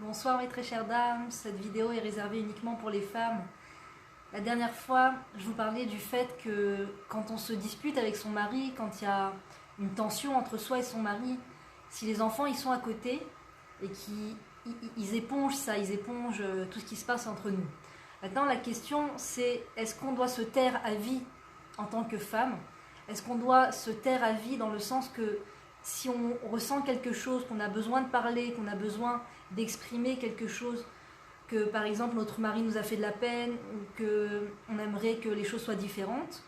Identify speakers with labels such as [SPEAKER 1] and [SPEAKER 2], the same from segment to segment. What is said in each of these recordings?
[SPEAKER 1] Bonsoir mes très chères dames, cette vidéo est réservée uniquement pour les femmes. La dernière fois, je vous parlais du fait que quand on se dispute avec son mari, quand il y a une tension entre soi et son mari, si les enfants ils sont à côté et qu'ils épongent ça, ils épongent tout ce qui se passe entre nous. Maintenant la question c'est, est-ce qu'on doit se taire à vie en tant que femme? Est-ce qu'on doit se taire à vie dans le sens que si on ressent quelque chose, qu'on a besoin de parler, qu'on a besoin d'exprimer quelque chose, que par exemple notre mari nous a fait de la peine ou qu'on aimerait que les choses soient différentes,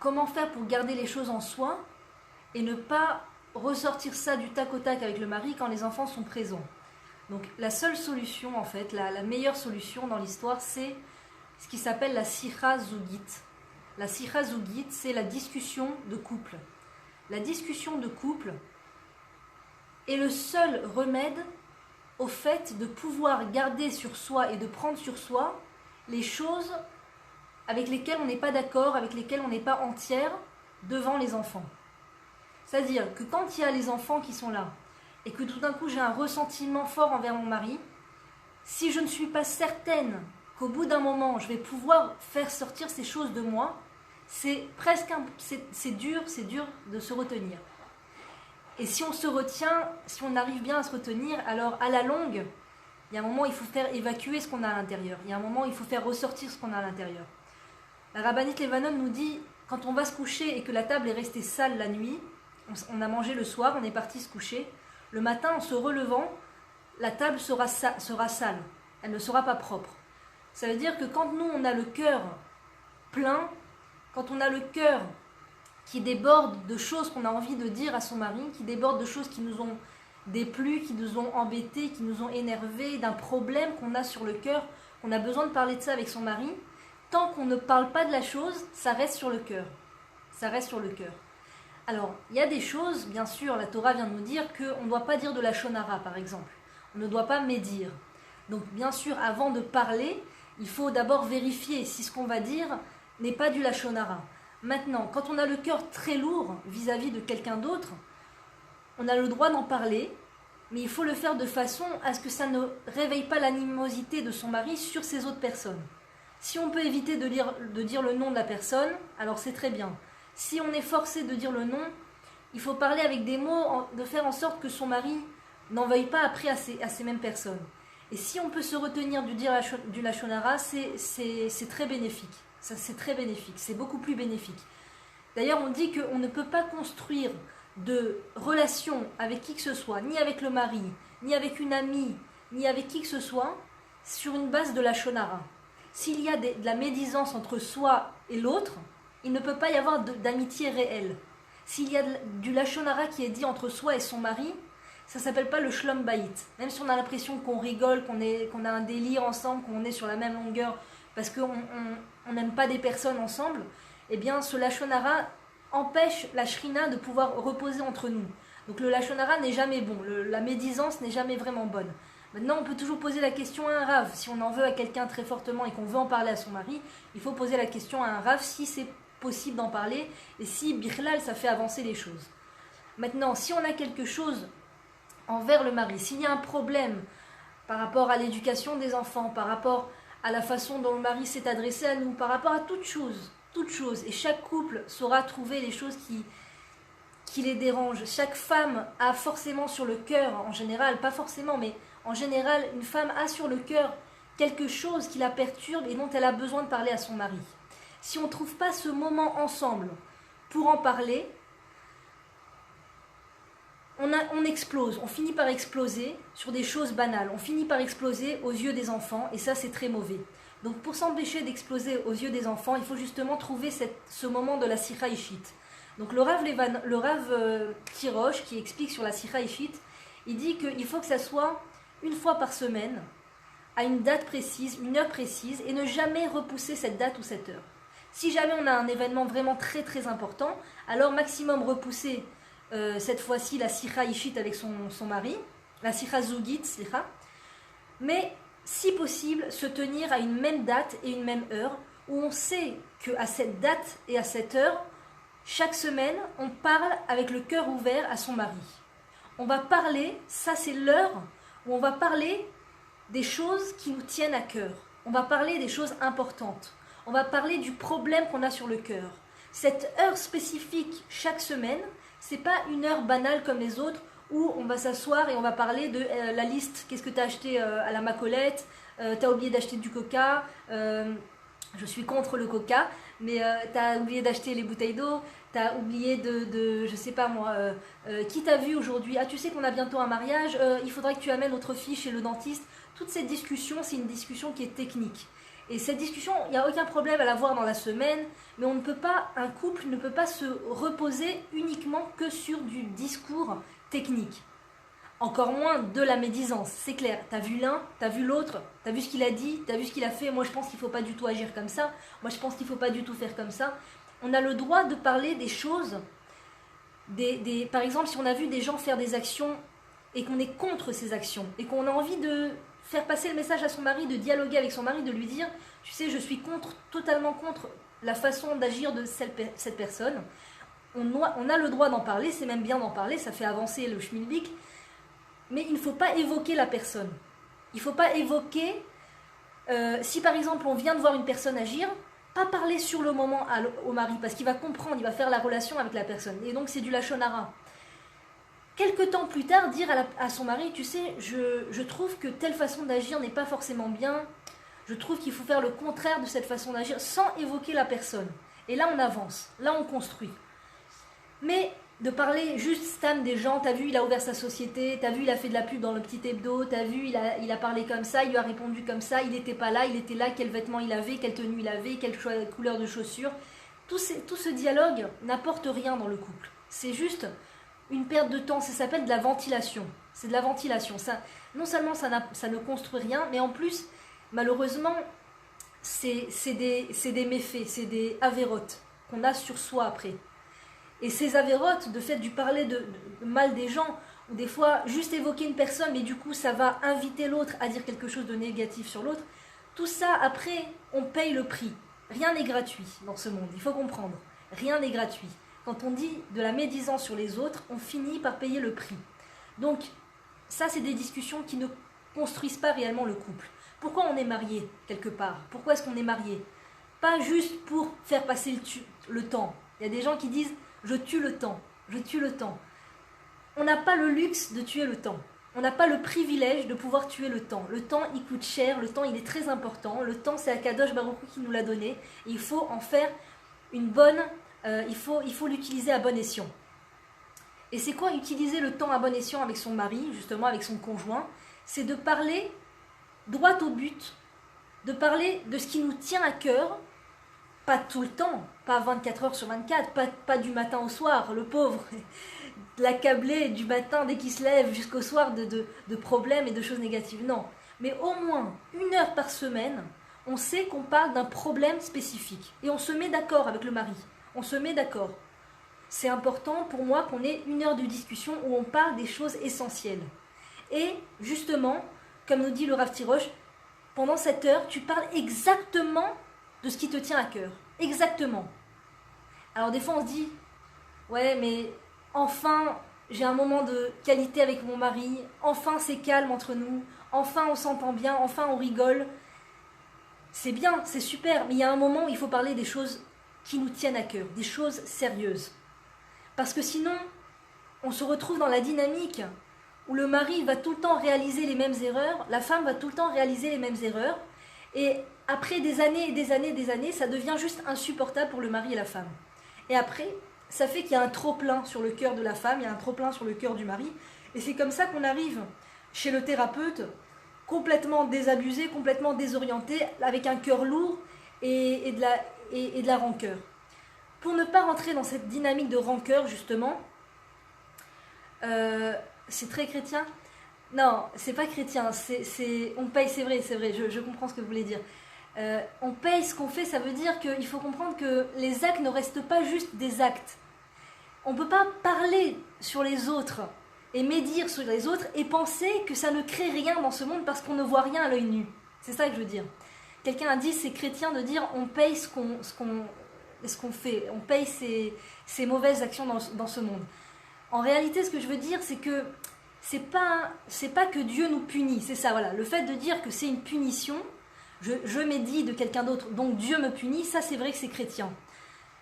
[SPEAKER 1] comment faire pour garder les choses en soi et ne pas ressortir ça du tac au tac avec le mari quand les enfants sont présents? Donc la seule solution en fait, la meilleure solution dans l'histoire, c'est ce qui s'appelle la sikha zougit. La sikha zougit, c'est la discussion de couple. La discussion de couple est le seul remède au fait de pouvoir garder sur soi et de prendre sur soi les choses avec lesquelles on n'est pas d'accord, avec lesquelles on n'est pas entière devant les enfants. C'est-à-dire que quand il y a les enfants qui sont là et que tout d'un coup j'ai un ressentiment fort envers mon mari, si je ne suis pas certaine qu'au bout d'un moment je vais pouvoir faire sortir ces choses de moi, c'est dur de se retenir. Et si on se retient, si on arrive bien à se retenir, alors à la longue, il y a un moment où il faut faire évacuer ce qu'on a à l'intérieur. Il y a un moment où il faut faire ressortir ce qu'on a à l'intérieur. La rabbinite Levanon nous dit, quand on va se coucher et que la table est restée sale la nuit, on a mangé le soir, on est parti se coucher, le matin en se relevant, la table sera sale, elle ne sera pas propre. Ça veut dire que quand nous on a le cœur plein, quand on a le cœur qui déborde de choses qu'on a envie de dire à son mari, qui déborde de choses qui nous ont déplu, qui nous ont embêtés, qui nous ont énervés, d'un problème qu'on a sur le cœur, qu'on a besoin de parler de ça avec son mari, tant qu'on ne parle pas de la chose, ça reste sur le cœur. Ça reste sur le cœur. Alors, il y a des choses, bien sûr, la Torah vient de nous dire qu'on ne doit pas dire de la shonara, par exemple. On ne doit pas médire. Donc, bien sûr, avant de parler, il faut d'abord vérifier si ce qu'on va dire n'est pas du lachonara. Maintenant, quand on a le cœur très lourd vis-à-vis de quelqu'un d'autre, on a le droit d'en parler, mais il faut le faire de façon à ce que ça ne réveille pas l'animosité de son mari sur ces autres personnes. Si on peut éviter de dire le nom de la personne, alors c'est très bien. Si on est forcé de dire le nom, il faut parler avec des mots, de faire en sorte que son mari n'en veuille pas après à ces mêmes personnes. Et si on peut se retenir du dire du lachonara, c'est très bénéfique. Ça, c'est très bénéfique, c'est beaucoup plus bénéfique. D'ailleurs, on dit qu'on ne peut pas construire de relation avec qui que ce soit, ni avec le mari, ni avec une amie, ni avec qui que ce soit, sur une base de la shonara. S'il y a de la médisance entre soi et l'autre, il ne peut pas y avoir d'amitié réelle. S'il y a du lachonara qui est dit entre soi et son mari, ça ne s'appelle pas le shlom bayit. Même si on a l'impression qu'on rigole, qu'on a un délire ensemble, qu'on est sur la même longueur, parce qu'on n'aime pas des personnes ensemble, eh bien ce lachonara empêche la shrina de pouvoir reposer entre nous. Donc le lachonara n'est jamais bon, la médisance n'est jamais vraiment bonne. Maintenant on peut toujours poser la question à un rav, si on en veut à quelqu'un très fortement et qu'on veut en parler à son mari, il faut poser la question à un rav si c'est possible d'en parler et si bichlal ça fait avancer les choses. Maintenant si on a quelque chose envers le mari, s'il y a un problème par rapport à l'éducation des enfants, par rapport à la façon dont le mari s'est adressé à nous, par rapport à toute chose, et chaque couple saura trouver les choses qui les dérangent. Chaque femme a forcément sur le cœur, en général, pas forcément, mais en général, une femme a sur le cœur quelque chose qui la perturbe et dont elle a besoin de parler à son mari. Si on ne trouve pas ce moment ensemble pour en parler, on explose, on finit par exploser sur des choses banales, on finit par exploser aux yeux des enfants, et ça c'est très mauvais. Donc pour s'empêcher d'exploser aux yeux des enfants, il faut justement trouver ce moment de la sikha ishit. Donc le Rav Tirosh, qui explique sur la sikha ishit, il dit qu'il faut que ça soit une fois par semaine, à une date précise, une heure précise, et ne jamais repousser cette date ou cette heure. Si jamais on a un événement vraiment très très important, alors maximum repousser cette fois-ci la sikha ishit avec son mari, la sikha zougit, mais si possible se tenir à une même date et une même heure, où on sait qu'à cette date et à cette heure, chaque semaine, on parle avec le cœur ouvert à son mari. On va parler, ça c'est l'heure où on va parler des choses qui nous tiennent à cœur. On va parler des choses importantes. On va parler du problème qu'on a sur le cœur. Cette heure spécifique chaque semaine, c'est pas une heure banale comme les autres où on va s'asseoir et on va parler de la liste. Qu'est-ce que tu as acheté à la Macolette, tu as oublié d'acheter du coca, je suis contre le coca, mais tu as oublié d'acheter les bouteilles d'eau, tu as oublié je sais pas moi, qui t'a vu aujourd'hui, ah tu sais qu'on a bientôt un mariage, il faudrait que tu amènes notre fille chez le dentiste. Toute cette discussion, c'est une discussion qui est technique. Et cette discussion, il n'y a aucun problème à l'avoir dans la semaine, mais on ne peut pas, un couple ne peut pas se reposer uniquement que sur du discours technique. Encore moins de la médisance, c'est clair. T'as vu l'un, t'as vu l'autre, t'as vu ce qu'il a dit, t'as vu ce qu'il a fait. Moi, je pense qu'il ne faut pas du tout agir comme ça. Moi, je pense qu'il ne faut pas du tout faire comme ça. On a le droit de parler des choses. Par exemple, si on a vu des gens faire des actions et qu'on est contre ces actions et qu'on a envie de faire passer le message à son mari, de dialoguer avec son mari, de lui dire « Tu sais, je suis totalement contre la façon d'agir de cette personne. » On a le droit d'en parler, c'est même bien d'en parler, ça fait avancer le schmilblick. Mais il ne faut pas évoquer la personne. Il ne faut pas évoquer, si par exemple on vient de voir une personne agir, pas parler sur le moment au mari, parce qu'il va comprendre, il va faire la relation avec la personne. Et donc c'est du lachon hara. Quelque temps plus tard, dire à son mari, tu sais, je trouve que telle façon d'agir n'est pas forcément bien, je trouve qu'il faut faire le contraire de cette façon d'agir, sans évoquer la personne. Et là on avance, là on construit. Mais de parler juste Stan des gens, t'as vu, il a ouvert sa société, t'as vu, il a fait de la pub dans le petit hebdo, t'as vu, il a parlé comme ça, il lui a répondu comme ça, il n'était pas là, il était là, quels vêtements il avait, quelle tenue il avait, quelle couleur de chaussures. Tout ce dialogue n'apporte rien dans le couple. C'est juste une perte de temps, ça s'appelle de la ventilation. C'est de la ventilation. Ça, non seulement ça ne construit rien, mais en plus, malheureusement, c'est des méfaits, c'est des avérotes qu'on a sur soi après. Et ces avérotes, de fait du parler de mal des gens, ou des fois juste évoquer une personne, mais du coup ça va inviter l'autre à dire quelque chose de négatif sur l'autre, tout ça après on paye le prix. Rien n'est gratuit dans ce monde, il faut comprendre. Rien n'est gratuit. Quand on dit de la médisance sur les autres, on finit par payer le prix. Donc ça c'est des discussions qui ne construisent pas réellement le couple. Pourquoi on est marié quelque part? Pourquoi est-ce qu'on est marié? Pas juste pour faire passer le temps. Il y a des gens qui disent je tue le temps, je tue le temps. On n'a pas le luxe de tuer le temps. On n'a pas le privilège de pouvoir tuer le temps. Le temps, il coûte cher, le temps, il est très important. Le temps, c'est Akadosh Baruch Hu qui nous l'a donné. Et il faut en faire une bonne... il faut l'utiliser à bon escient. Et c'est quoi utiliser le temps à bon escient avec son mari, justement avec son conjoint? C'est de parler droit au but, de parler de ce qui nous tient à cœur, pas tout le temps, pas 24 heures sur 24, pas du matin au soir, le pauvre, l'accablé du matin dès qu'il se lève jusqu'au soir de problèmes et de choses négatives. Non, mais au moins 1 heure par semaine, on sait qu'on parle d'un problème spécifique. Et on se met d'accord avec le mari, on se met d'accord. C'est important pour moi qu'on ait 1 heure de discussion où on parle des choses essentielles. Et justement, comme nous dit le Rav Tirosh, pendant cette heure, tu parles exactement de ce qui te tient à cœur. Exactement. Alors des fois on se dit, ouais mais enfin j'ai un moment de qualité avec mon mari, enfin c'est calme entre nous, enfin on s'entend bien, enfin on rigole. C'est bien, c'est super, mais il y a un moment où il faut parler des choses qui nous tiennent à cœur, des choses sérieuses. Parce que sinon, on se retrouve dans la dynamique où le mari va tout le temps réaliser les mêmes erreurs, la femme va tout le temps réaliser les mêmes erreurs, et après des années et des années et des années, ça devient juste insupportable pour le mari et la femme. Et après, ça fait qu'il y a un trop-plein sur le cœur de la femme, il y a un trop-plein sur le cœur du mari. Et c'est comme ça qu'on arrive chez le thérapeute, complètement désabusé, complètement désorienté, avec un cœur lourd et de la rancœur. Pour ne pas rentrer dans cette dynamique de rancœur, justement, c'est très chrétien. Non, c'est pas chrétien, on paye, c'est vrai, je comprends ce que vous voulez dire. On paye ce qu'on fait, ça veut dire qu'il faut comprendre que les actes ne restent pas juste des actes. On ne peut pas parler sur les autres et médire sur les autres et penser que ça ne crée rien dans ce monde parce qu'on ne voit rien à l'œil nu. C'est ça que je veux dire. Quelqu'un a dit, c'est chrétien de dire on paye ce qu'on fait, on paye ses mauvaises actions dans ce monde. En réalité, ce que je veux dire, c'est que c'est pas que Dieu nous punit, c'est ça, voilà. Le fait de dire que c'est une punition, je médis de quelqu'un d'autre, donc Dieu me punit, ça c'est vrai que c'est chrétien.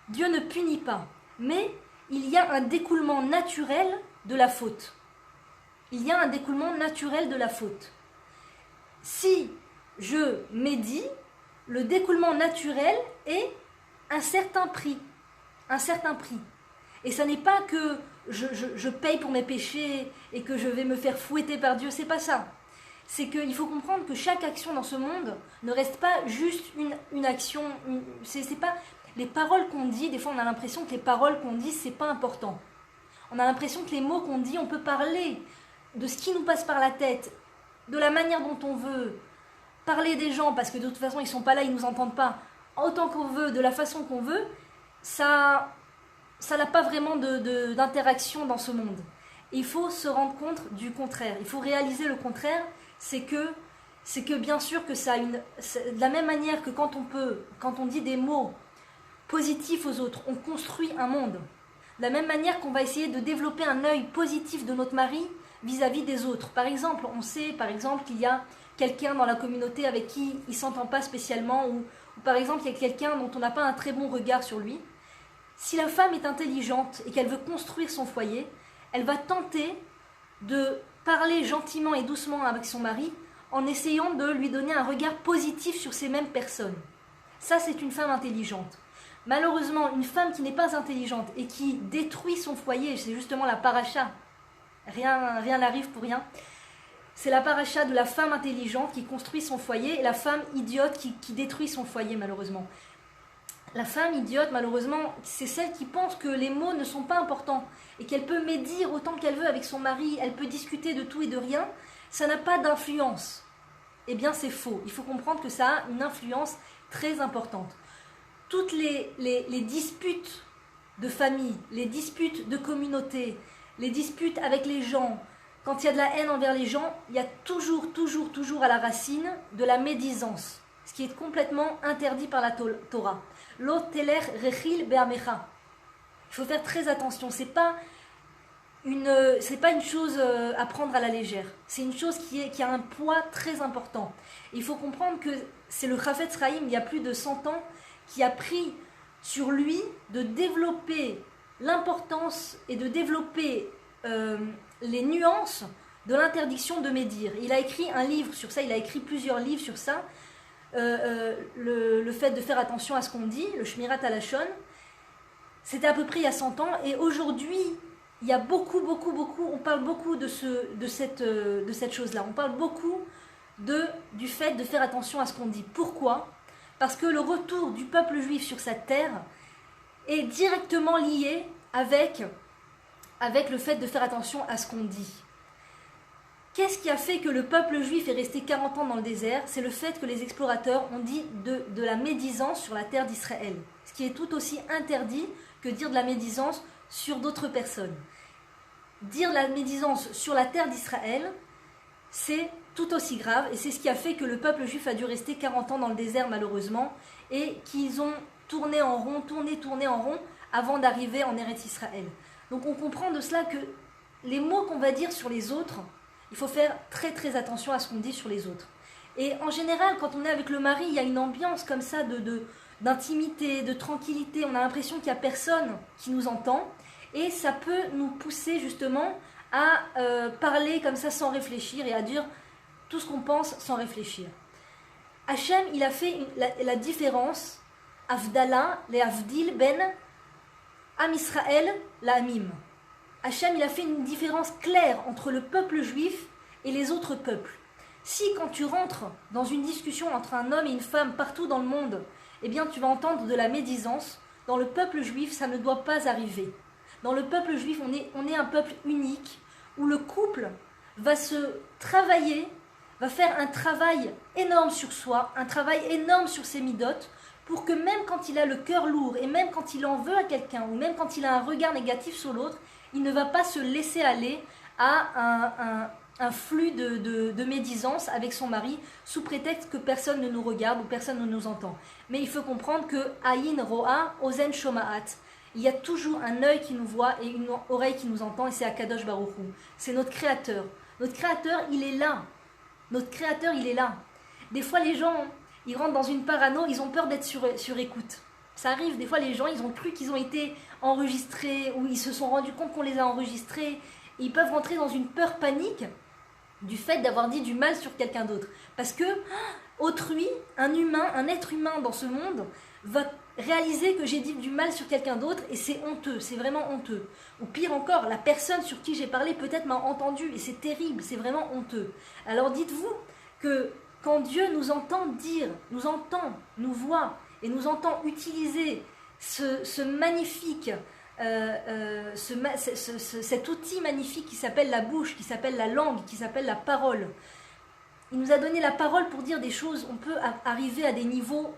[SPEAKER 1] Dieu ne punit pas, mais il y a un découlement naturel de la faute. Il y a un découlement naturel de la faute. Si je médis, le découlement naturel est un certain prix. Un certain prix. Et ça n'est pas que je paye pour mes péchés et que je vais me faire fouetter par Dieu, c'est pas ça. C'est qu'il faut comprendre que chaque action dans ce monde ne reste pas juste une action. C'est pas les paroles qu'on dit, des fois on a l'impression que les paroles qu'on dit, c'est pas important. On a l'impression que les mots qu'on dit, on peut parler de ce qui nous passe par la tête, de la manière dont on veut, parler des gens, parce que de toute façon ils sont pas là, ils nous entendent pas, autant qu'on veut, de la façon qu'on veut, ça n'a pas vraiment d'interaction dans ce monde. Et il faut se rendre compte du contraire. Il faut réaliser le contraire, c'est que bien sûr que ça a de la même manière que quand on dit des mots positifs aux autres, on construit un monde. De la même manière qu'on va essayer de développer un œil positif de notre mari vis-à-vis des autres. Par exemple, on sait qu'il y a quelqu'un dans la communauté avec qui il ne s'entend pas spécialement, ou par exemple il y a quelqu'un dont on n'a pas un très bon regard sur lui. Si la femme est intelligente et qu'elle veut construire son foyer, elle va tenter de parler gentiment et doucement avec son mari en essayant de lui donner un regard positif sur ces mêmes personnes. Ça, c'est une femme intelligente. Malheureusement, une femme qui n'est pas intelligente et qui détruit son foyer, c'est justement la paracha, rien n'arrive pour rien, c'est la paracha de la femme intelligente qui construit son foyer et la femme idiote qui détruit son foyer, malheureusement. La femme idiote, malheureusement, c'est celle qui pense que les mots ne sont pas importants et qu'elle peut médire autant qu'elle veut avec son mari, elle peut discuter de tout et de rien, ça n'a pas d'influence. Eh bien, c'est faux. Il faut comprendre que ça a une influence très importante. Toutes les disputes de famille, les disputes de communauté, les disputes avec les gens, quand il y a de la haine envers les gens, il y a toujours à la racine de la médisance, ce qui est complètement interdit par la Torah. Lo teler rechil be'amecha. Il faut faire très attention, c'est pas une chose à prendre à la légère. C'est une chose qui a un poids très important. Il faut comprendre que c'est le Chafetz Chaim, il y a plus de 100 ans, qui a pris sur lui de développer l'importance et de développer les nuances de l'interdiction de médire. Il a écrit un livre sur ça, il a écrit plusieurs livres sur ça, le fait de faire attention à ce qu'on dit, le Shmirat HaLashon. C'était à peu près il y a 100 ans, et aujourd'hui, il y a beaucoup, on parle beaucoup de cette chose-là. On parle beaucoup du fait de faire attention à ce qu'on dit. Pourquoi ? Parce que le retour du peuple juif sur cette terre est directement lié avec le fait de faire attention à ce qu'on dit. Qu'est-ce qui a fait que le peuple juif est resté 40 ans dans le désert ? C'est le fait que les explorateurs ont dit de la médisance sur la terre d'Israël. Ce qui est tout aussi interdit que dire de la médisance sur d'autres personnes. Dire de la médisance sur la terre d'Israël, c'est tout aussi grave, et c'est ce qui a fait que le peuple juif a dû rester 40 ans dans le désert malheureusement, et qu'ils ont tourné en rond avant d'arriver en Eretz Israël. Donc on comprend de cela que les mots qu'on va dire sur les autres, il faut faire très très attention à ce qu'on dit sur les autres. Et en général, quand on est avec le mari, il y a une ambiance comme ça d'intimité, de tranquillité, on a l'impression qu'il n'y a personne qui nous entend, et ça peut nous pousser justement à parler comme ça sans réfléchir et à dire tout ce qu'on pense sans réfléchir. Hachem, il a fait la différence, Avdallah, les Avdil ben Am Israël, la Amim. Hachem, il a fait une différence claire entre le peuple juif et les autres peuples. Si quand tu rentres dans une discussion entre un homme et une femme partout dans le monde, eh bien tu vas entendre de la médisance, dans le peuple juif, ça ne doit pas arriver. Dans le peuple juif, on est un peuple unique, où le couple va se travailler, va faire un travail énorme sur soi, un travail énorme sur ses midotes, pour que même quand il a le cœur lourd, et même quand il en veut à quelqu'un, ou même quand il a un regard négatif sur l'autre, il ne va pas se laisser aller à un flux de médisance avec son mari, sous prétexte que personne ne nous regarde ou personne ne nous entend. Mais il faut comprendre que Aïn Ro'a, Ozen Shoma'at. Il y a toujours un œil qui nous voit et une oreille qui nous entend, et c'est Akadosh Baruch Hu. C'est notre Créateur. Notre Créateur, il est là. Notre Créateur, il est là. Des fois, les gens, ils rentrent dans une parano, ils ont peur d'être sur écoute. Ça arrive, des fois, les gens, ils ont cru qu'ils ont été enregistrés, ou ils se sont rendus compte qu'on les a enregistrés. Ils peuvent rentrer dans une peur panique du fait d'avoir dit du mal sur quelqu'un d'autre. Parce que autrui, un humain, un être humain dans ce monde, va réaliser que j'ai dit du mal sur quelqu'un d'autre et c'est honteux, c'est vraiment honteux. Ou pire encore, la personne sur qui j'ai parlé peut-être m'a entendu et c'est terrible, c'est vraiment honteux. Alors dites-vous que quand Dieu nous entend dire, nous entend, nous voit et nous entend utiliser ce magnifique, cet outil magnifique qui s'appelle la bouche, qui s'appelle la langue, qui s'appelle la parole. Il nous a donné la parole pour dire des choses, on peut arriver à des niveaux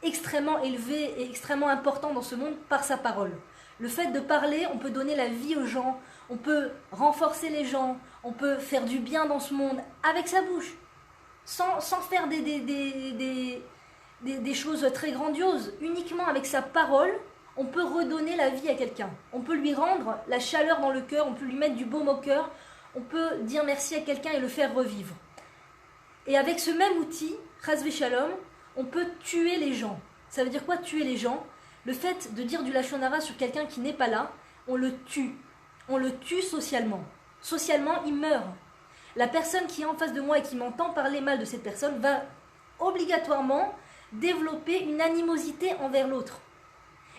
[SPEAKER 1] extrêmement élevés et extrêmement importants dans ce monde par sa parole. Le fait de parler, on peut donner la vie aux gens, on peut renforcer les gens, on peut faire du bien dans ce monde avec sa bouche, sans faire des choses très grandioses. Uniquement avec sa parole, on peut redonner la vie à quelqu'un. On peut lui rendre la chaleur dans le cœur, on peut lui mettre du baume au cœur, on peut dire merci à quelqu'un et le faire revivre. Et avec ce même outil, Chas v'Shalom, on peut tuer les gens. Ça veut dire quoi, tuer les gens? Le fait de dire du Lachon Hara sur quelqu'un qui n'est pas là, on le tue. On le tue socialement. Socialement, il meurt. La personne qui est en face de moi et qui m'entend parler mal de cette personne va obligatoirement développer une animosité envers l'autre.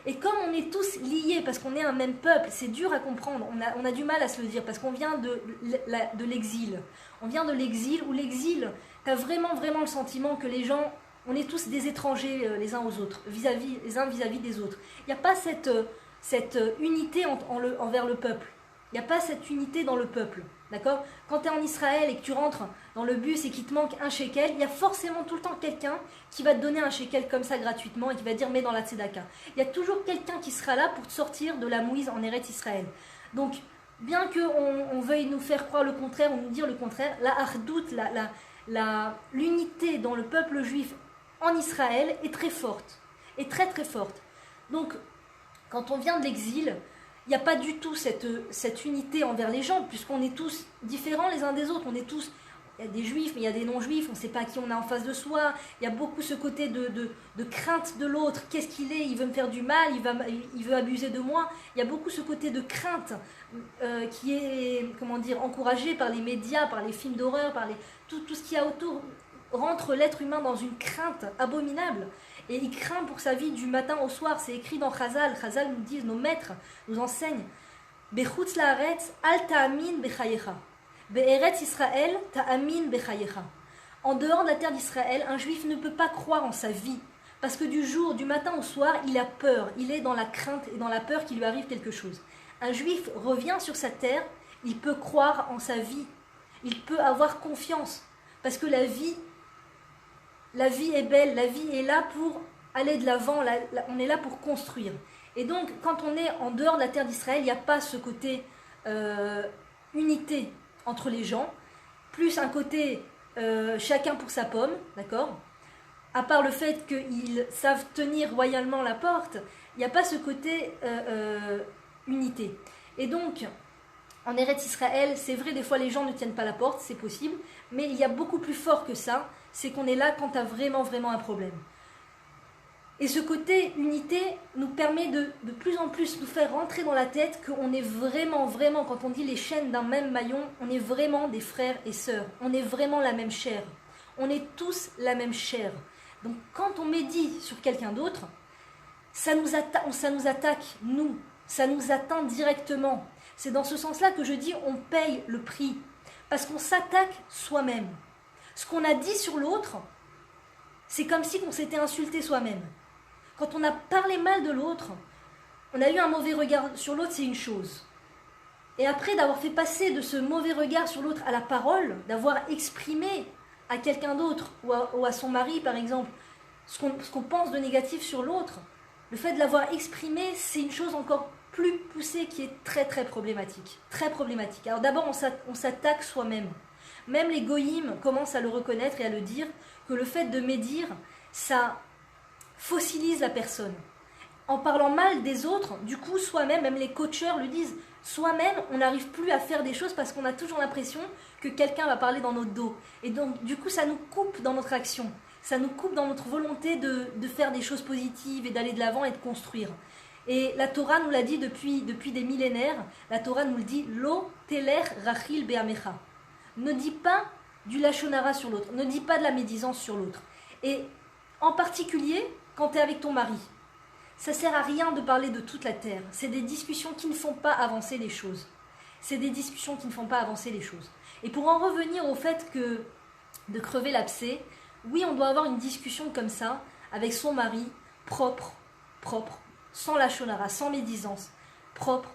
[SPEAKER 1] Et comme on est tous liés, parce qu'on est un même peuple, c'est dur à comprendre, on a du mal à se le dire, parce qu'on vient de l'exil. On vient de l'exil, où l'exil, tu as vraiment le sentiment que les gens, on est tous des étrangers les uns aux autres, les uns vis-à-vis des autres. Il n'y a pas cette unité envers le peuple. Il n'y a pas cette unité dans le peuple. D'accord? Quand tu es en Israël et que tu rentres dans le bus et qu'il te manque un shekel, il y a forcément tout le temps quelqu'un qui va te donner un shekel comme ça gratuitement et qui va dire mets dans la tzedaka. Il y a toujours quelqu'un qui sera là pour te sortir de la mouise en Eretz Israël. Donc, bien qu'on veuille nous faire croire le contraire ou nous dire le contraire, la hardout, l'unité dans le peuple juif en Israël est très forte. Est très très forte. Donc, quand on vient de l'exil, il n'y a pas du tout cette unité envers les gens, puisqu'on est tous différents les uns des autres. On est tous, il y a des juifs, mais il y a des non-juifs, on ne sait pas qui on a en face de soi. Il y a beaucoup ce côté de crainte de l'autre. Qu'est-ce qu'il est? Il veut me faire du mal, il veut abuser de moi. Il y a beaucoup ce côté de crainte qui est, encouragé par les médias, par les films d'horreur, par tout ce qu'il y a autour, rentre l'être humain dans une crainte abominable. Et il craint pour sa vie du matin au soir. C'est écrit dans Chazal. Chazal nous dit, nos maîtres nous enseignent Bechutz laaretz al ta'amin bechayecha. Be'eretz Israël ta'amin bechayecha. En dehors de la terre d'Israël, un juif ne peut pas croire en sa vie. Parce que du matin au soir, il a peur. Il est dans la crainte et dans la peur qu'il lui arrive quelque chose. Un juif revient sur sa terre, il peut croire en sa vie. Il peut avoir confiance. Parce que la vie est belle, la vie est là pour aller de l'avant, on est là pour construire. Et donc, quand on est en dehors de la terre d'Israël, il n'y a pas ce côté unité entre les gens, plus un côté chacun pour sa pomme, d'accord? À part le fait qu'ils savent tenir royalement la porte, il n'y a pas ce côté unité. Et donc, en Eretz Israël, c'est vrai, des fois les gens ne tiennent pas la porte, c'est possible, mais il y a beaucoup plus fort que ça, c'est qu'on est là quand tu as vraiment un problème. Et ce côté unité nous permet de plus en plus nous faire rentrer dans la tête qu'on est vraiment, quand on dit les chaînes d'un même maillon, on est vraiment des frères et sœurs, on est vraiment la même chair, on est tous la même chair. Donc quand on médit sur quelqu'un d'autre, ça nous attaque, nous, ça nous atteint directement. C'est dans ce sens-là que je dis on paye le prix, parce qu'on s'attaque soi-même. Ce qu'on a dit sur l'autre, c'est comme si on s'était insulté soi-même. Quand on a parlé mal de l'autre, on a eu un mauvais regard sur l'autre, c'est une chose. Et après d'avoir fait passer de ce mauvais regard sur l'autre à la parole, d'avoir exprimé à quelqu'un d'autre, ou à son mari par exemple, ce qu'on pense de négatif sur l'autre, le fait de l'avoir exprimé, c'est une chose encore plus poussée qui est très très problématique. Très problématique. Alors d'abord, on s'attaque soi-même. Même les goïms commencent à le reconnaître et à le dire, que le fait de médire, ça fossilise la personne. en parlant mal des autres, du coup, soi-même, même les coacheurs le disent, soi-même, on n'arrive plus à faire des choses parce qu'on a toujours l'impression que quelqu'un va parler dans notre dos. Et donc, du coup, ça nous coupe dans notre action. Ça nous coupe dans notre volonté de faire des choses positives et d'aller de l'avant et de construire. Et la Torah nous l'a dit depuis des millénaires. La Torah nous le dit, Lo teler rachil be'amecha. Ne dis pas du lachonara sur l'autre. Ne dis pas de la médisance sur l'autre. Et en particulier, quand tu es avec ton mari. Ça sert à rien de parler de toute la terre. C'est des discussions qui ne font pas avancer les choses. C'est des discussions qui ne font pas avancer les choses. Et pour en revenir au fait que de crever l'abcès, oui, on doit avoir une discussion comme ça avec son mari, propre, sans lachonara, sans médisance, propre,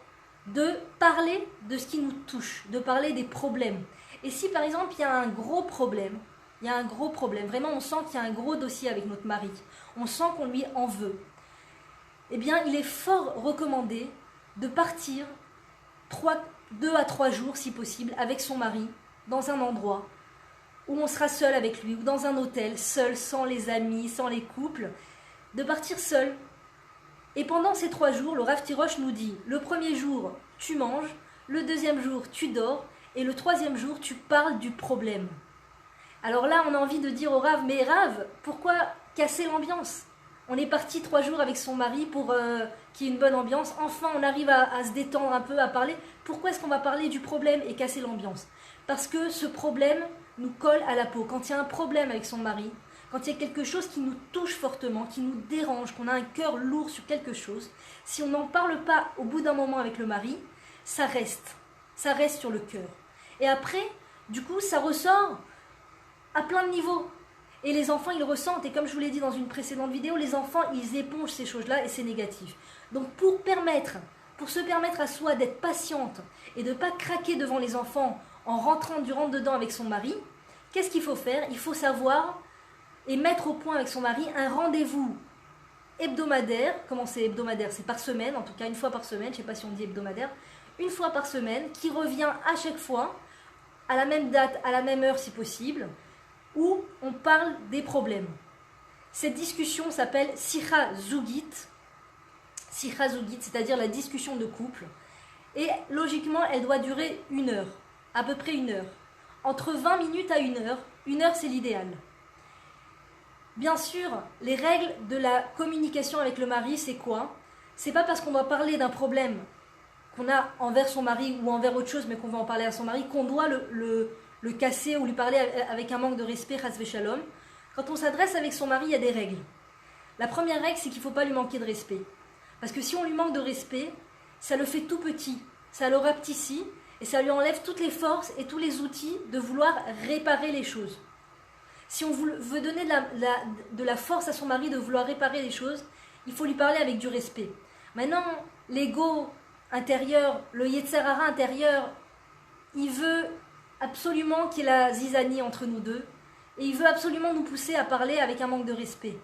[SPEAKER 1] de parler de ce qui nous touche, de parler des problèmes. Et si par exemple il y a un gros problème, vraiment on sent qu'il y a un gros dossier avec notre mari, on sent qu'on lui en veut, eh bien il est fort recommandé de partir 2 à 3 jours si possible avec son mari dans un endroit où on sera seul avec lui, ou dans un hôtel, seul, sans les amis, sans les couples, de partir seul. Et pendant ces 3 jours, le Rav Tirosh nous dit, le premier jour, tu manges, le deuxième jour, tu dors, et le troisième jour, tu parles du problème. Alors là, on a envie de dire au Rav, mais Rav, pourquoi casser l'ambiance ? On est parti 3 jours avec son mari pour qu'il y ait une bonne ambiance. Enfin, on arrive à se détendre un peu, à parler. Pourquoi est-ce qu'on va parler du problème et casser l'ambiance ? Parce que ce problème nous colle à la peau. Quand il y a un problème avec son mari, quand il y a quelque chose qui nous touche fortement, qui nous dérange, qu'on a un cœur lourd sur quelque chose, si on n'en parle pas au bout d'un moment avec le mari, ça reste sur le cœur. Et après, du coup, ça ressort à plein de niveaux. Et les enfants, ils le ressentent. Et comme je vous l'ai dit dans une précédente vidéo, les enfants, ils épongent ces choses-là et c'est négatif. Donc pour se permettre à soi d'être patiente et de ne pas craquer devant les enfants en rentrant du rentre-dedans avec son mari, qu'est-ce qu'il faut faire ? Il faut savoir et mettre au point avec son mari un rendez-vous hebdomadaire. Comment c'est hebdomadaire ? C'est par semaine, en tout cas une fois par semaine, je ne sais pas si on dit hebdomadaire, une fois par semaine, qui revient à chaque fois, à la même date, à la même heure si possible, où on parle des problèmes. Cette discussion s'appelle Sicha Zugit, c'est-à-dire la discussion de couple, et logiquement elle doit durer 1 heure, à peu près 1 heure. Entre 20 minutes à 1 heure, 1 heure c'est l'idéal. Bien sûr, les règles de la communication avec le mari, c'est quoi ? C'est pas parce qu'on doit parler d'un problème qu'on a envers son mari ou envers autre chose, mais qu'on va en parler à son mari, qu'on doit le casser ou lui parler avec un manque de respect, chas v'shalom. Quand on s'adresse avec son mari, il y a des règles. La première règle, c'est qu'il ne faut pas lui manquer de respect. Parce que si on lui manque de respect, ça le fait tout petit, ça le rapetissit, et ça lui enlève toutes les forces et tous les outils de vouloir réparer les choses. Si on veut donner de la force à son mari de vouloir réparer les choses, il faut lui parler avec du respect. Maintenant, l'ego intérieur, le Yetzer Hara intérieur, il veut absolument qu'il y ait la zizanie entre nous deux, et il veut absolument nous pousser à parler avec un manque de respect.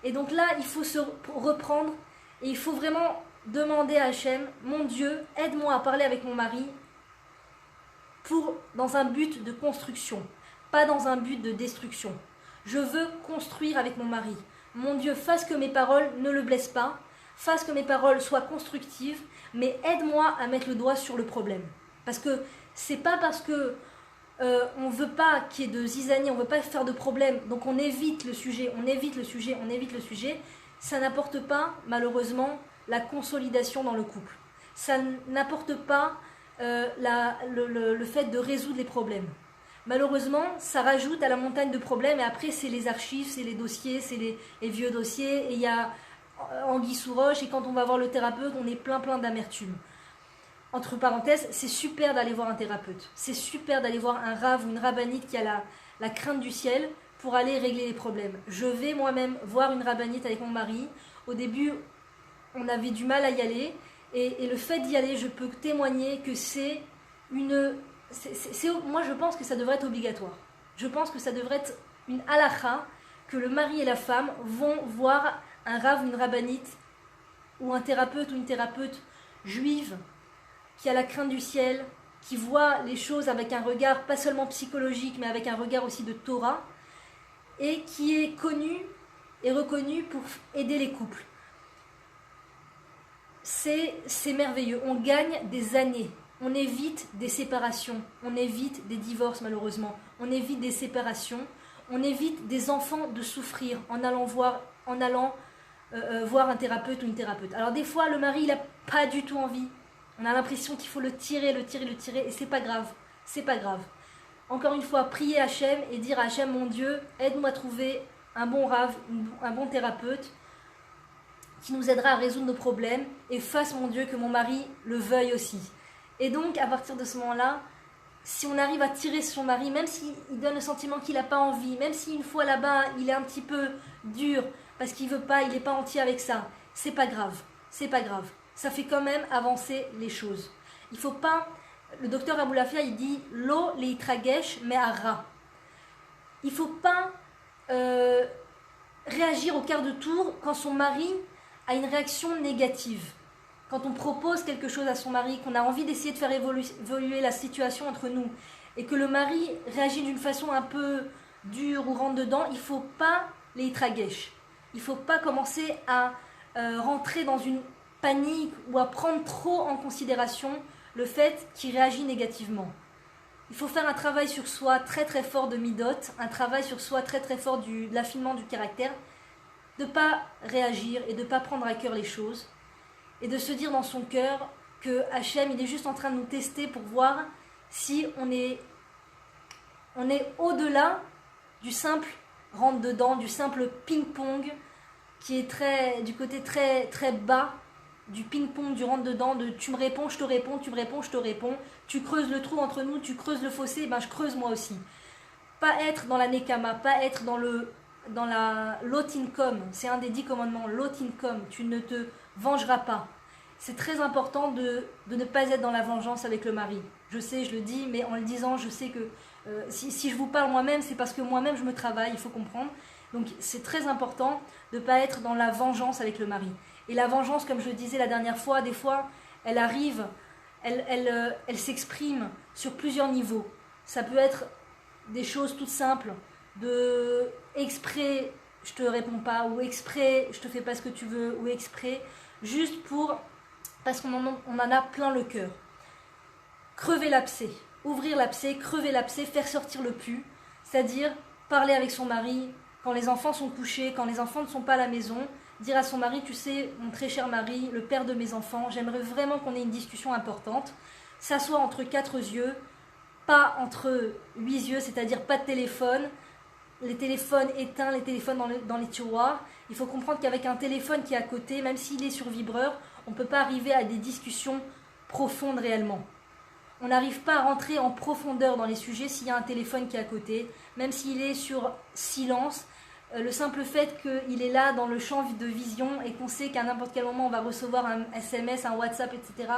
[SPEAKER 1] Et donc là, il faut se reprendre, et il faut vraiment demander à Hachem, mon Dieu, aide-moi à parler avec mon mari dans un but de construction, pas dans un but de destruction. Je veux construire avec mon mari. Mon Dieu, fasse que mes paroles ne le blessent pas, fasse que mes paroles soient constructives, mais aide-moi à mettre le doigt sur le problème. Parce que c'est pas parce que on veut pas qu'il y ait de zizanie, on veut pas faire de problème, donc on évite le sujet, ça n'apporte pas, malheureusement, la consolidation dans le couple. Ça n'apporte pas le fait de résoudre les problèmes. Malheureusement, ça rajoute à la montagne de problèmes, et après c'est les archives, c'est les dossiers, c'est les vieux dossiers, et il y a anguille sous roche, et quand on va voir le thérapeute, on est plein d'amertume. Entre parenthèses, c'est super d'aller voir un thérapeute, c'est super d'aller voir un rav ou une rabbinite qui a la crainte du ciel pour aller régler les problèmes. Je vais moi-même voir une rabbinite avec mon mari. Au début, on avait du mal à y aller, et le fait d'y aller, je peux témoigner que moi je pense que ça devrait être obligatoire. Je pense que ça devrait être une halakha, que le mari et la femme vont voir un rav ou une rabbinite, ou un thérapeute ou une thérapeute juive, qui a la crainte du ciel, qui voit les choses avec un regard pas seulement psychologique, mais avec un regard aussi de Torah, et qui est connu et reconnu pour aider les couples. c'est merveilleux. On gagne des années. On évite des séparations. On évite des divorces, malheureusement. On évite des séparations. On évite des enfants de souffrir en allant voir un thérapeute ou une thérapeute. Alors des fois, le mari, il n'a pas du tout envie. On a l'impression qu'il faut le tirer, et c'est pas grave. C'est pas grave. Encore une fois, prier Hachem et dire à Hachem, mon Dieu, aide-moi à trouver un bon rave, un bon thérapeute qui nous aidera à résoudre nos problèmes et fasse, mon Dieu, que mon mari le veuille aussi. Et donc, à partir de ce moment-là, si on arrive à tirer son mari, même s'il donne le sentiment qu'il n'a pas envie, même si une fois là-bas, il est un petit peu dur parce qu'il veut pas, il n'est pas entier avec ça, c'est pas grave. C'est pas grave. Ça fait quand même avancer les choses. Il faut pas... Le docteur Aboulafia, il dit « Lo leitragesh me'ara ». Il ne faut pas réagir au quart de tour quand son mari a une réaction négative. Quand on propose quelque chose à son mari, qu'on a envie d'essayer de faire évoluer la situation entre nous, et que le mari réagit d'une façon un peu dure ou rentre dedans, il ne faut pas leitragesh. Il ne faut pas commencer à rentrer dans une panique ou à prendre trop en considération le fait qu'il réagit négativement. Il faut faire un travail sur soi très très fort de midot, un travail sur soi très très fort de l'affinement du caractère, de ne pas réagir et de ne pas prendre à cœur les choses, et de se dire dans son cœur que Hachem, il est juste en train de nous tester pour voir si on est au-delà du simple rentre-dedans, du simple ping-pong, qui est du côté très très bas, du ping-pong, du rentre-dedans, de tu me réponds, je te réponds, tu me réponds, je te réponds, tu creuses le trou entre nous, tu creuses le fossé, ben je creuse moi aussi. Pas être dans la nekama, pas être dans la lotinkom, c'est un des 10 commandements, lotinkom, tu ne te vengeras pas. C'est très important de ne pas être dans la vengeance avec le mari. Je sais, je le dis, mais en le disant, je sais que si je vous parle moi-même, c'est parce que moi-même je me travaille, il faut comprendre. Donc c'est très important de ne pas être dans la vengeance avec le mari. Et la vengeance, comme je le disais la dernière fois, des fois, elle arrive, elle s'exprime sur plusieurs niveaux. Ça peut être des choses toutes simples, de exprès, je te réponds pas, ou exprès, je te fais pas ce que tu veux, ou exprès, juste parce qu'on en a plein le cœur. Crever l'abcès, ouvrir l'abcès, crever l'abcès, faire sortir le pu, c'est-à-dire parler avec son mari quand les enfants sont couchés, quand les enfants ne sont pas à la maison, dire à son mari, tu sais, mon très cher mari, le père de mes enfants, j'aimerais vraiment qu'on ait une discussion importante, s'asseoir entre 4 yeux, pas entre 8 yeux, c'est-à-dire pas de téléphone, les téléphones éteints, les téléphones dans les tiroirs. Il faut comprendre qu'avec un téléphone qui est à côté, même s'il est sur vibreur, on ne peut pas arriver à des discussions profondes réellement. On n'arrive pas à rentrer en profondeur dans les sujets s'il y a un téléphone qui est à côté, même s'il est sur silence. Le simple fait qu'il est là dans le champ de vision et qu'on sait qu'à n'importe quel moment on va recevoir un SMS, un WhatsApp, etc.,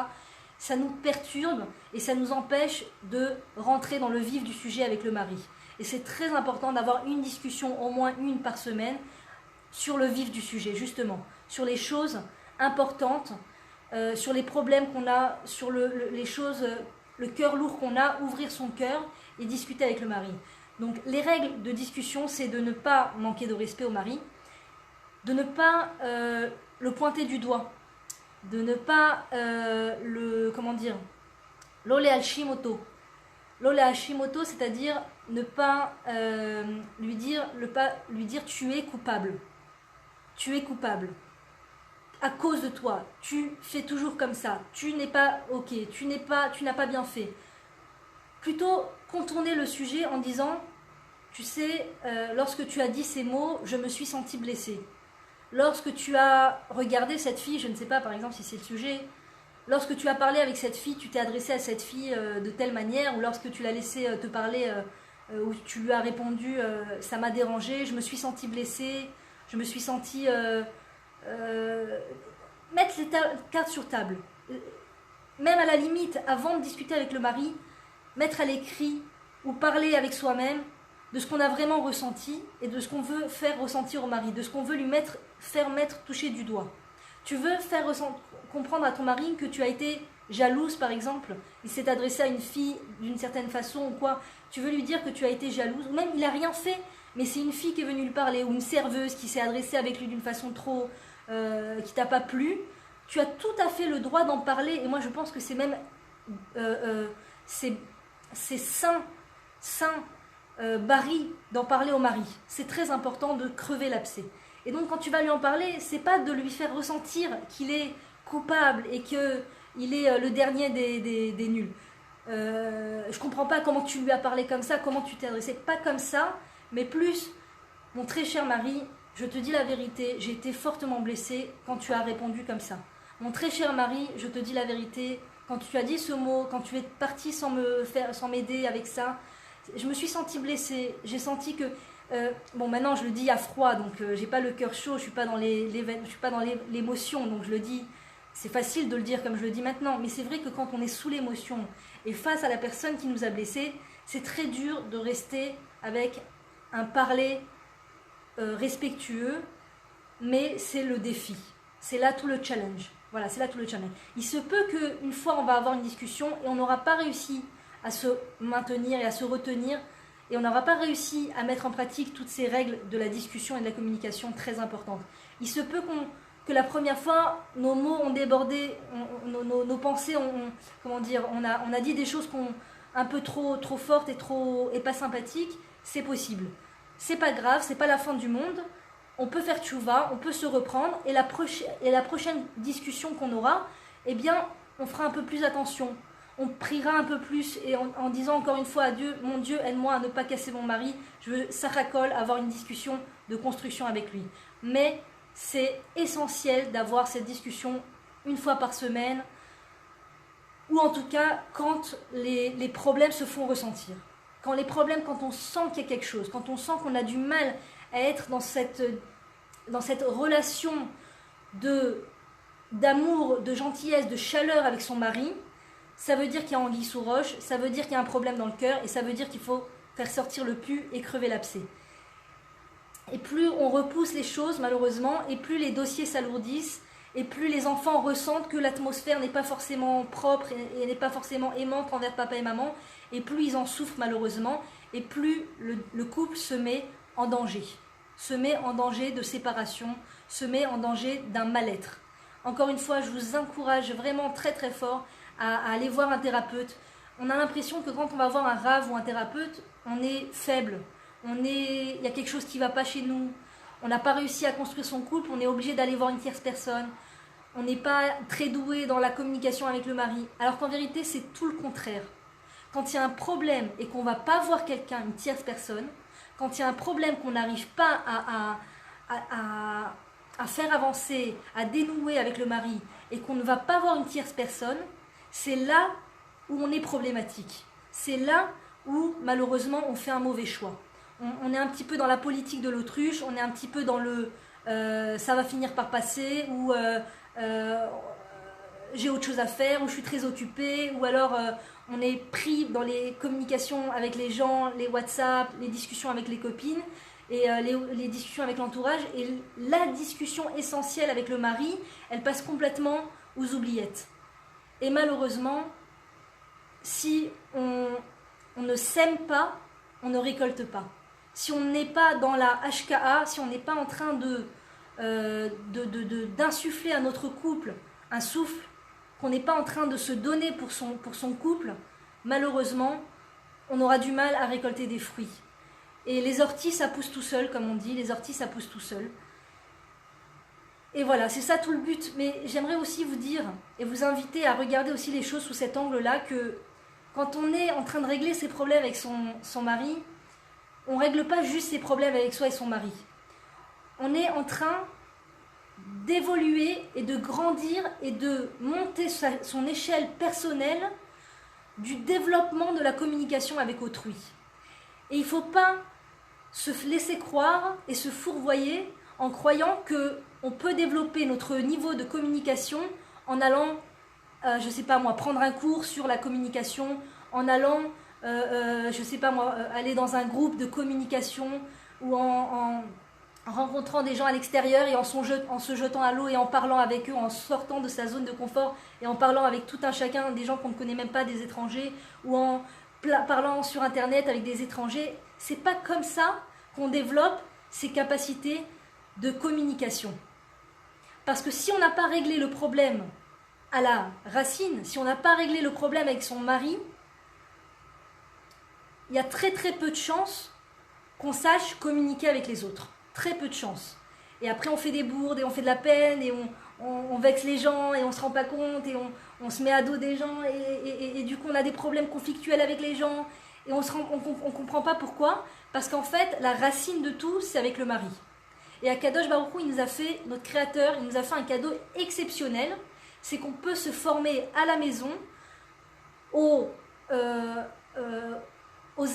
[SPEAKER 1] ça nous perturbe et ça nous empêche de rentrer dans le vif du sujet avec le mari. Et c'est très important d'avoir une discussion, au moins une par semaine, sur le vif du sujet, justement, sur les choses importantes, sur les problèmes qu'on a, sur les choses, le cœur lourd qu'on a, ouvrir son cœur et discuter avec le mari. Donc les règles de discussion, c'est de ne pas manquer de respect au mari, de ne pas le pointer du doigt, de ne pas l'ole hashimoto. L'ole hashimoto, c'est-à-dire ne pas lui dire tu es coupable. Tu es coupable. À cause de toi, tu fais toujours comme ça. Tu n'es pas ok, tu n'as pas bien fait. Plutôt contourner le sujet en disant tu sais, lorsque tu as dit ces mots, je me suis sentie blessée. Lorsque tu as regardé cette fille, je ne sais pas par exemple si c'est le sujet, lorsque tu as parlé avec cette fille, tu t'es adressé à cette fille de telle manière, ou lorsque tu l'as laissé te parler, ou tu lui as répondu ça m'a dérangée, je me suis sentie blessée, je me suis sentie... mettre les cartes sur table. Même à la limite, avant de discuter avec le mari, mettre à l'écrit ou parler avec soi-même de ce qu'on a vraiment ressenti et de ce qu'on veut faire ressentir au mari, de ce qu'on veut faire toucher du doigt. Tu veux faire comprendre à ton mari que tu as été jalouse, par exemple, il s'est adressé à une fille d'une certaine façon ou quoi, tu veux lui dire que tu as été jalouse, ou même il n'a rien fait, mais c'est une fille qui est venue lui parler, ou une serveuse qui s'est adressée avec lui d'une façon trop... qui t'a pas plu, tu as tout à fait le droit d'en parler, et moi je pense que c'est même c'est sain, Barry, d'en parler au mari. C'est très important de crever l'abcès. Et donc quand tu vas lui en parler, c'est pas de lui faire ressentir qu'il est coupable et qu'il est le dernier des nuls. Je comprends pas comment tu lui as parlé comme ça, comment tu t'es adressé, pas comme ça, mais plus, mon très cher mari, je te dis la vérité, j'ai été fortement blessée quand tu as répondu comme ça. Mon très cher mari, je te dis la vérité, quand tu as dit ce mot, quand tu es parti sans m'aider avec ça, je me suis sentie blessée, j'ai senti que bon, maintenant je le dis à froid, donc j'ai pas le cœur chaud, je suis pas dans je suis pas dans l'émotion, donc je le dis. C'est facile de le dire comme je le dis maintenant, mais c'est vrai que quand on est sous l'émotion et face à la personne qui nous a blessés, c'est très dur de rester avec un parler respectueux, mais c'est le défi. C'est là tout le challenge. Voilà, c'est là tout le challenge. Il se peut qu'une fois on va avoir une discussion et on n'aura pas réussi à se maintenir et à se retenir, et on n'aura pas réussi à mettre en pratique toutes ces règles de la discussion et de la communication très importantes. Il se peut que la première fois, nos mots ont débordé, nos pensées comment dire, on a dit des choses un peu trop fortes et pas sympathiques. C'est possible. C'est pas grave, c'est pas la fin du monde. On peut faire tchouva, on peut se reprendre, et la prochaine discussion qu'on aura, eh bien, on fera un peu plus attention. On priera un peu plus, et en disant encore une fois à Dieu, mon Dieu, aide-moi à ne pas casser mon mari. Je veux saracol, avoir une discussion de construction avec lui. Mais c'est essentiel d'avoir cette discussion une fois par semaine, ou en tout cas quand les problèmes se font ressentir. Quand on sent qu'il y a quelque chose, quand on sent qu'on a du mal à être dans cette relation d'amour, de gentillesse, de chaleur avec son mari, ça veut dire qu'il y a anguille sous roche, ça veut dire qu'il y a un problème dans le cœur, et ça veut dire qu'il faut faire sortir le pu et crever l'abcès. Et plus on repousse les choses, malheureusement, et plus les dossiers s'alourdissent, et plus les enfants ressentent que l'atmosphère n'est pas forcément propre et n'est pas forcément aimante envers papa et maman, et plus ils en souffrent malheureusement, et plus le couple se met en danger. Se met en danger de séparation, se met en danger d'un mal-être. Encore une fois, je vous encourage vraiment très très fort à aller voir un thérapeute. On a l'impression que quand on va voir un rave ou un thérapeute, on est faible. Il y a quelque chose qui ne va pas chez nous. On n'a pas réussi à construire son couple, on est obligé d'aller voir une tierce personne. On n'est pas très doué dans la communication avec le mari. Alors qu'en vérité, c'est tout le contraire. Quand il y a un problème et qu'on ne va pas voir quelqu'un, une tierce personne, quand il y a un problème qu'on n'arrive pas à faire avancer, à dénouer avec le mari, et qu'on ne va pas voir une tierce personne, c'est là où on est problématique. C'est là où, malheureusement, on fait un mauvais choix. On est un petit peu dans la politique de l'autruche, on est un petit peu dans le ça va finir par passer, ou j'ai autre chose à faire, ou je suis très occupée, ou alors on est pris dans les communications avec les gens, les WhatsApp, les discussions avec les copines, et les discussions avec l'entourage, et la discussion essentielle avec le mari, elle passe complètement aux oubliettes. Et malheureusement, si on ne sème pas, on ne récolte pas. Si on n'est pas dans la HKA, si on n'est pas en train d'insuffler à notre couple un souffle, qu'on n'est pas en train de se donner pour son couple, malheureusement, on aura du mal à récolter des fruits. Et les orties, ça pousse tout seul, comme on dit, les orties, ça pousse tout seul. Et voilà, c'est ça tout le but. Mais j'aimerais aussi vous dire, et vous inviter à regarder aussi les choses sous cet angle-là, que quand on est en train de régler ses problèmes avec son mari, on ne règle pas juste ses problèmes avec soi et son mari. On est en train d'évoluer et de grandir et de monter son échelle personnelle du développement de la communication avec autrui. Et il ne faut pas se laisser croire et se fourvoyer en croyant qu'on peut développer notre niveau de communication en allant, je ne sais pas moi, prendre un cours sur la communication, en allant, je ne sais pas moi, aller dans un groupe de communication, ou en rencontrant des gens à l'extérieur et en se jetant à l'eau et en parlant avec eux, en sortant de sa zone de confort et en parlant avec tout un chacun, des gens qu'on ne connaît même pas, des étrangers, ou en parlant sur internet avec des étrangers. C'est pas comme ça qu'on développe ses capacités de communication. Parce que si on n'a pas réglé le problème à la racine, si on n'a pas réglé le problème avec son mari, il y a très très peu de chances qu'on sache communiquer avec les autres. Très peu de chances. Et après on fait des bourdes et on fait de la peine et on vexe les gens et on se rend pas compte et on se met à dos des gens et du coup on a des problèmes conflictuels avec les gens et on comprend pas pourquoi. Parce qu'en fait la racine de tout c'est avec le mari. Et Akadosh Baruch Hu, il nous a fait, notre créateur, il nous a fait un cadeau exceptionnel, c'est qu'on peut se former à la maison aux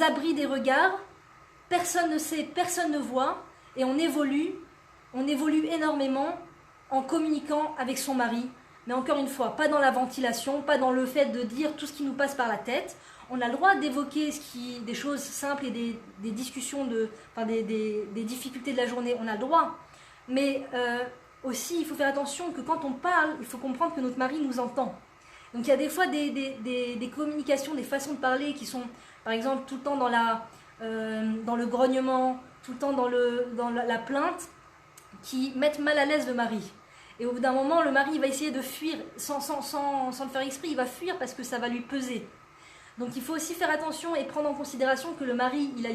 [SPEAKER 1] abris des regards, personne ne sait, personne ne voit, et on évolue énormément en communiquant avec son mari. Mais encore une fois, pas dans la ventilation, pas dans le fait de dire tout ce qui nous passe par la tête. On a le droit d'évoquer des choses simples et des discussions, des difficultés de la journée, on a le droit. Mais aussi, il faut faire attention que quand on parle, il faut comprendre que notre mari nous entend. Donc il y a des fois des communications, des façons de parler qui sont, par exemple, tout le temps dans le grognement, tout le temps dans la plainte, qui mettent mal à l'aise le mari. Et au bout d'un moment, le mari va essayer de fuir sans le faire exprès, il va fuir parce que ça va lui peser. Donc il faut aussi faire attention et prendre en considération que le mari, il a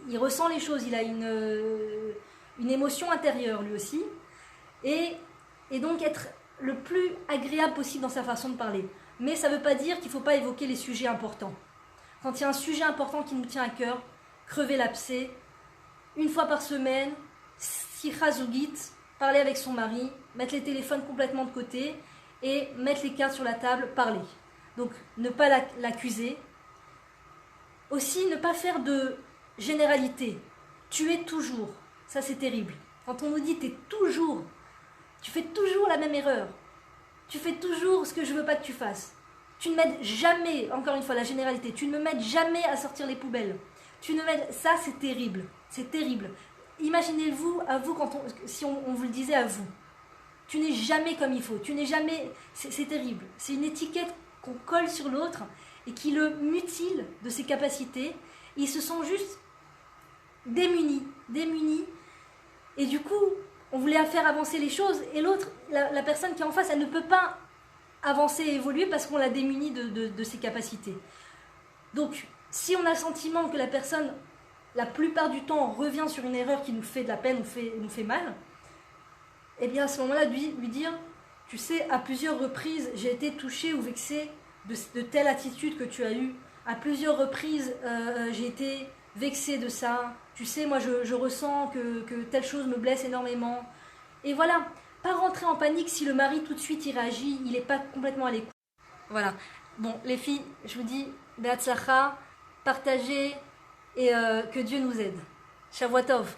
[SPEAKER 1] il ressent les choses, il a une émotion intérieure lui aussi, et donc être le plus agréable possible dans sa façon de parler. Mais ça ne veut pas dire qu'il ne faut pas évoquer les sujets importants. Quand il y a un sujet important qui nous tient à cœur, crever l'abcès, une fois par semaine, sikha zougit, parler avec son mari, mettre les téléphones complètement de côté et mettre les cartes sur la table, parler. Donc ne pas l'accuser. Aussi ne pas faire de généralité. Tu es toujours. Ça c'est terrible. Quand on nous dit tu fais toujours la même erreur. Tu fais toujours ce que je veux pas que tu fasses. Tu ne m'aides jamais, encore une fois la généralité, tu ne me m'aides jamais à sortir les poubelles. Ça c'est terrible. C'est terrible. Imaginez-vous à vous si on vous le disait à vous. Tu n'es jamais comme il faut. Tu n'es jamais. C'est terrible. C'est une étiquette qu'on colle sur l'autre et qui le mutile de ses capacités. Ils se sont juste démunis. Et du coup, on voulait faire avancer les choses et l'autre, la personne qui est en face, elle ne peut pas avancer et évoluer parce qu'on l'a démunie de ses capacités. Donc, si on a le sentiment que la personne, la plupart du temps, revient sur une erreur qui nous fait de la peine, nous fait mal, eh bien à ce moment-là, lui dire, tu sais, à plusieurs reprises, j'ai été touchée ou vexée de telle attitude que tu as eue. À plusieurs reprises, j'ai été vexée de ça. Tu sais, moi, je ressens que telle chose me blesse énormément. Et voilà, pas rentrer en panique si le mari tout de suite il réagit, il n'est pas complètement à l'écoute. Voilà. Bon, les filles, je vous dis, Be'atzlacha, partagez et que Dieu nous aide. Shavua Tov.